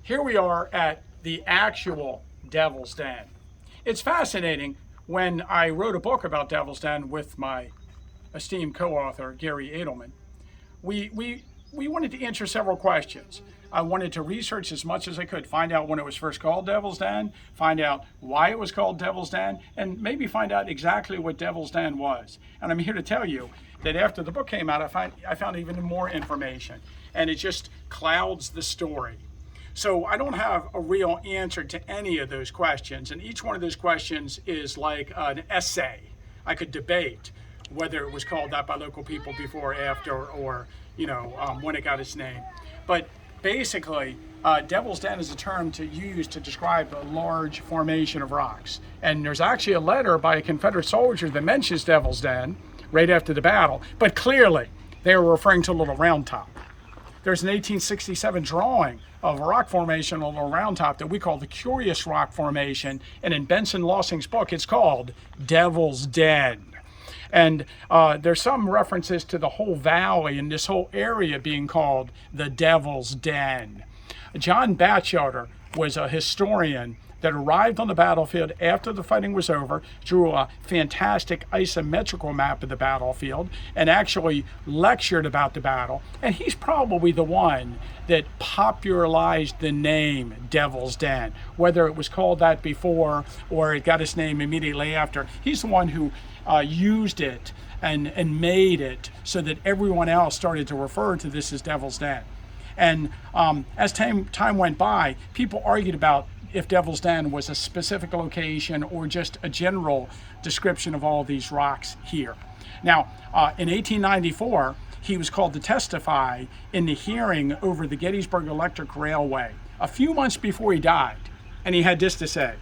Here we are at the actual Devil's Den. It's fascinating. When I wrote a book about Devil's Den with my esteemed co-author, Gary Edelman, we wanted to answer several questions. I wanted to research as much as I could, find out when it was first called Devil's Den, find out why it was called Devil's Den, and maybe find out exactly what Devil's Den was. And I'm here to tell you that after the book came out, I found even more information, and it just clouds the story. So I don't have a real answer to any of those questions, and each one of those questions is like an essay. I could debate whether it was called that by local people before or after, or when it got its name. But basically, Devil's Den is a term to use to describe a large formation of rocks. And there's actually a letter by a Confederate soldier that mentions Devil's Den right after the battle, but clearly they were referring to a Little Round Top. There's an 1867 drawing of a rock formation on a Little Round Top that we call the Curious Rock Formation, and in Benson Lossing's book, it's called Devil's Den. And there's some references to the whole valley and this whole area being called the Devil's Den. John Batchelder was a historian that arrived on the battlefield after the fighting was over, drew a fantastic isometrical map of the battlefield, and actually lectured about the battle. And he's probably the one that popularized the name Devil's Den. Whether it was called that before or it got its name immediately after, he's the one who used it and made it so that everyone else started to refer to this as Devil's Den. And as time went by, people argued about if Devil's Den was a specific location or just a general description of all these rocks here. Now, in 1894, he was called to testify in the hearing over the Gettysburg Electric Railway a few months before he died, and he had this to say: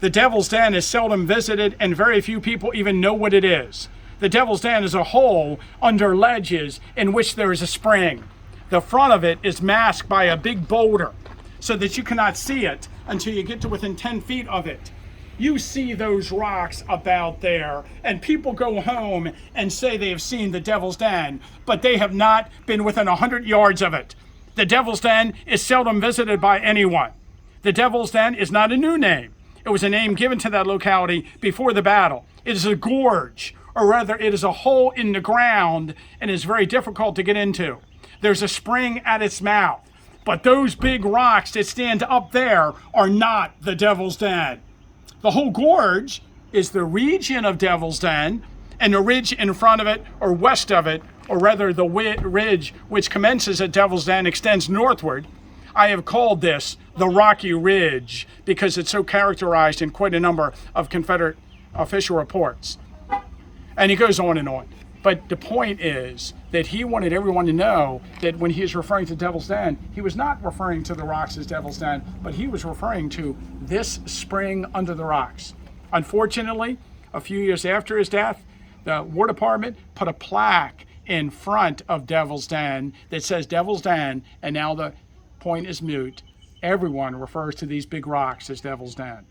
"The Devil's Den is seldom visited, and very few people even know what it is. The Devil's Den is a hole under ledges in which there is a spring. The front of it is masked by a big boulder, so that you cannot see it until you get to within 10 feet of it. You see those rocks about there, and people go home and say they have seen the Devil's Den, but they have not been within 100 yards of it. The Devil's Den is seldom visited by anyone. The Devil's Den is not a new name. It was a name given to that locality before the battle. It is a gorge, or rather it is a hole in the ground, and is very difficult to get into. There's a spring at its mouth. But those big rocks that stand up there are not the Devil's Den. The whole gorge is the region of Devil's Den, and the ridge in front of it or west of it, or rather the ridge which commences at Devil's Den extends northward. I have called this the Rocky Ridge because it's so characterized in quite a number of Confederate official reports." And he goes on and on. But the point is that he wanted everyone to know that when he was referring to Devil's Den, he was not referring to the rocks as Devil's Den, but he was referring to this spring under the rocks. Unfortunately, a few years after his death, the War Department put a plaque in front of Devil's Den that says Devil's Den, and now the point is moot. Everyone refers to these big rocks as Devil's Den.